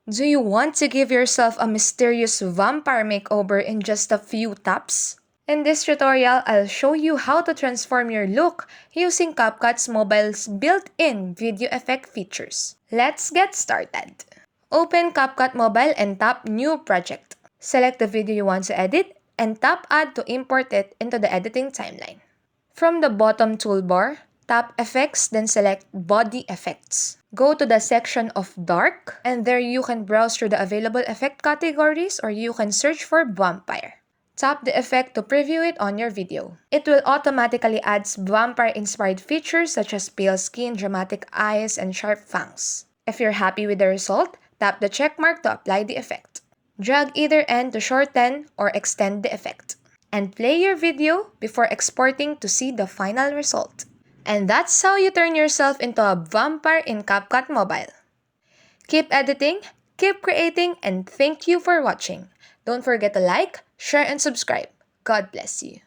Do you want to give yourself a mysterious vampire makeover in just a few taps? In this tutorial, I'll show you how to transform your look using CapCut Mobile's built-in video effect features. Let's get started. Open CapCut Mobile and tap New Project. Select the video you want to edit and tap Add to import it into the editing timeline. From the bottom toolbar, tap Effects, then select Body Effects. Go to the section of Dark, and there you can browse through the available effect categories, or you can search for Vampire. Tap the effect to preview it on your video. It will automatically add vampire-inspired features such as pale skin, dramatic eyes, and sharp fangs. If you're happy with the result, tap the check mark to apply the effect. Drag either end to shorten or extend the effect. And play your video before exporting to see the final result. And that's how you turn yourself into a vampire in CapCut Mobile. Keep editing, keep creating, and thank you for watching. Don't forget to like, share, and subscribe. God bless you.